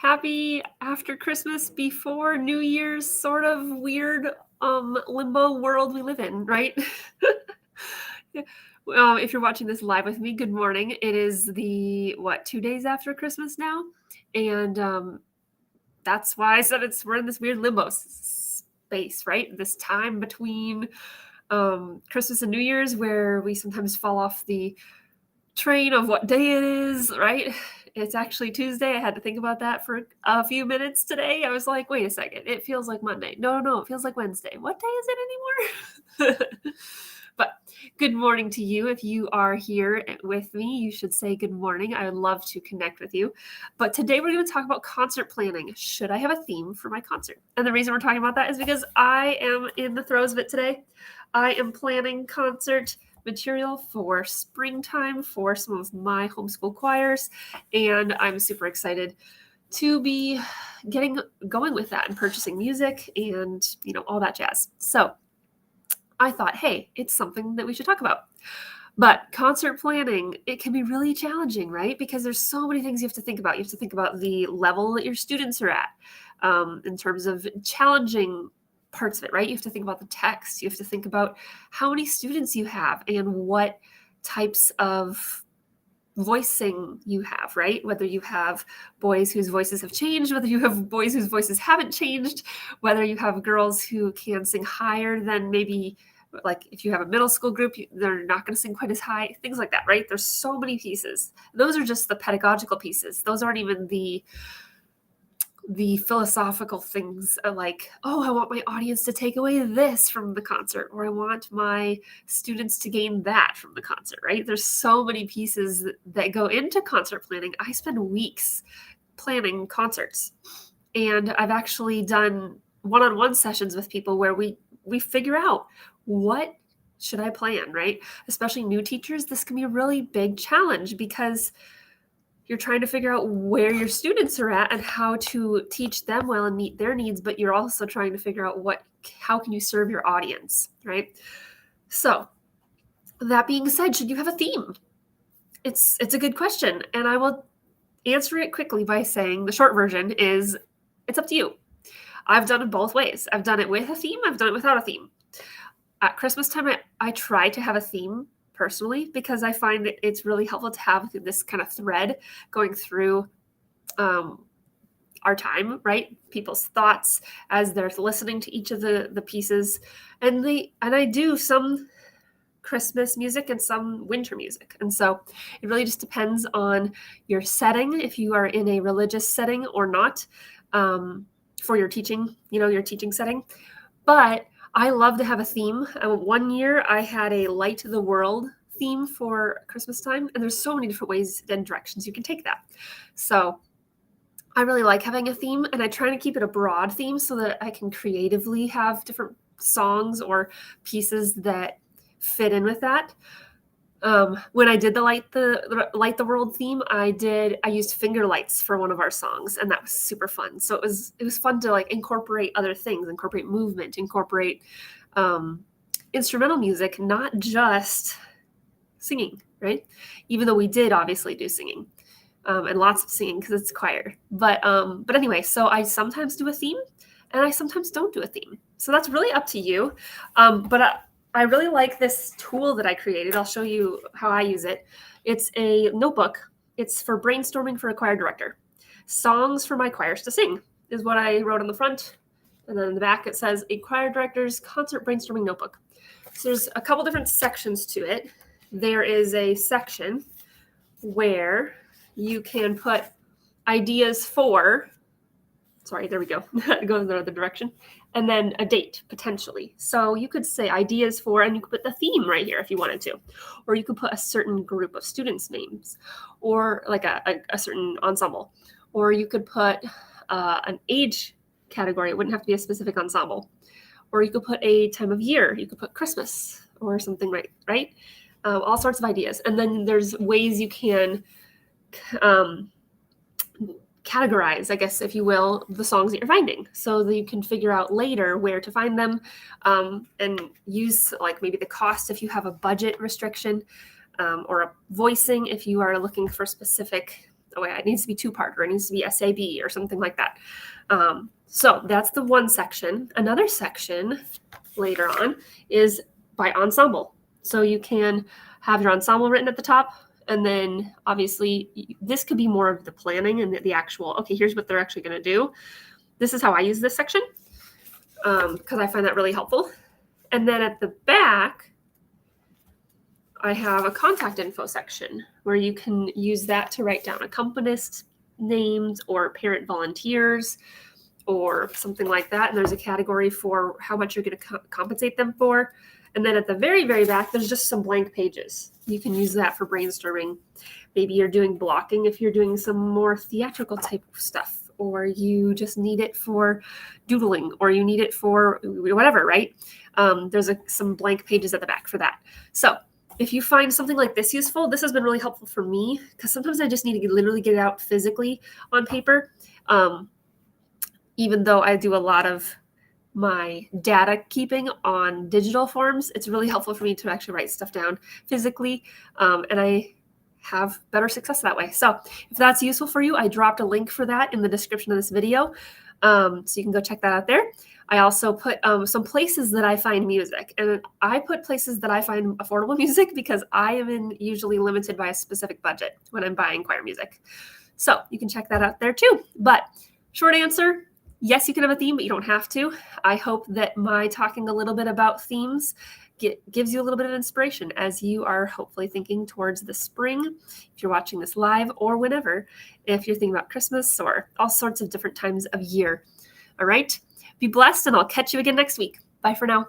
Happy after Christmas, before New Year's sort of weird limbo world we live in, right? Yeah. If you're watching this live with me, good morning. It is the 2 days after Christmas now, and that's why I said we're in this weird limbo space, right? This time between Christmas and New Year's, where we sometimes fall off the train of what day it is, right? It's actually Tuesday. I had to think about that for a few minutes today. I was like, wait a second, it feels like Monday. No, it feels like Wednesday. What day is it anymore? But good morning to you. If you are here with me, you should say good morning. I would love to connect with you. But today we're going to talk about concert planning. Should I have a theme for my concert? And the reason we're talking about that is because I am in the throes of it today. I am planning concert material for springtime for some of my homeschool choirs, and I'm super excited to be getting going with that and purchasing music and all that jazz. So I thought, hey, it's something that we should talk about. But concert planning, it can be really challenging, right? Because there's so many things you have to think about. You have to think about the level that your students are at, in terms of challenging parts of it, right? You have to think about the text. You have to think about how many students you have and what types of voicing you have, right? Whether you have boys whose voices have changed, whether you have boys whose voices haven't changed, whether you have girls who can sing higher than maybe, like if you have a middle school group, they're not going to sing quite as high, things like that, right? There's so many pieces. Those are just the pedagogical pieces. Those aren't even the philosophical things, like, oh, I want my audience to take away this from the concert, or I want my students to gain that from the concert, right? There's so many pieces that go into concert planning. I spend weeks planning concerts, and I've actually done one-on-one sessions with people where we figure out, what should I plan, right? Especially new teachers, this can be a really big challenge because you're trying to figure out where your students are at and how to teach them well and meet their needs, but you're also trying to figure out how can you serve your audience, right? So that being said, should you have a theme? It's a good question, and I will answer it quickly by saying the short version is it's up to you. I've done it both ways. I've done it with a theme. I've done it without a theme. At Christmas time, I try to have a theme personally, because I find that it's really helpful to have this kind of thread going through our time, right? People's thoughts as they're listening to each of the pieces. And I do some Christmas music and some winter music. And so it really just depends on your setting, if you are in a religious setting or not, for your teaching, your teaching setting. But I love to have a theme. One year I had a Light the World theme for Christmas time, and there's so many different ways and directions you can take that. So I really like having a theme, and I try to keep it a broad theme so that I can creatively have different songs or pieces that fit in with that. When I did the Light the World theme, I used finger lights for one of our songs, and that was super fun. So it was fun to incorporate other things, incorporate movement, incorporate instrumental music, not just singing, right? Even though we did obviously do singing, and lots of singing because it's choir. But anyway, so I sometimes do a theme, and I sometimes don't do a theme. So that's really up to you. But I really like this tool that I created. I'll show you how I use it. It's a notebook. It's for brainstorming for a choir director. Songs for my choirs to sing is what I wrote on the front. And then in the back it says a choir director's concert brainstorming notebook. So there's a couple different sections to it. There is a section where you can put ideas for, there we go, go in the other direction, and then a date, potentially. So you could say ideas for, and you could put the theme right here if you wanted to. Or you could put a certain group of students' names, or like a certain ensemble. Or you could put an age category. It wouldn't have to be a specific ensemble. Or you could put a time of year. You could put Christmas or something, right? All sorts of ideas. And then there's ways you can categorize, I guess, if you will, the songs that you're finding, so that you can figure out later where to find them, and use maybe the cost if you have a budget restriction, or a voicing if you are looking for specific Oh, it needs to be two-part, or it needs to be SAB or something like that. So that's the one section. Another section later on is by ensemble. So you can have your ensemble written at the top, and then obviously this could be more of the planning and the actual, okay, here's what they're actually going to do. This is how I use this section because I find that really helpful. And then at the back, I have a contact info section where you can use that to write down accompanist names or parent volunteers or something like that. And there's a category for how much you're going to compensate them for. And then at the very, very back, there's just some blank pages. You can use that for brainstorming. Maybe you're doing blocking if you're doing some more theatrical type of stuff, or you just need it for doodling, or you need it for whatever, right? There's some blank pages at the back for that. So if you find something like this useful, this has been really helpful for me because sometimes I just need to literally get it out physically on paper. Even though I do a lot of my data keeping on digital forms, it's really helpful for me to actually write stuff down physically. And I have better success that way. So if that's useful for you, I dropped a link for that in the description of this video. So you can go check that out there. I also put some places that I find music, and I put places that I find affordable music because I am usually limited by a specific budget when I'm buying choir music. So you can check that out there too. But short answer, yes, you can have a theme, but you don't have to. I hope that my talking a little bit about themes gives you a little bit of inspiration as you are hopefully thinking towards the spring, if you're watching this live or whenever, if you're thinking about Christmas or all sorts of different times of year. All right, be blessed, and I'll catch you again next week. Bye for now.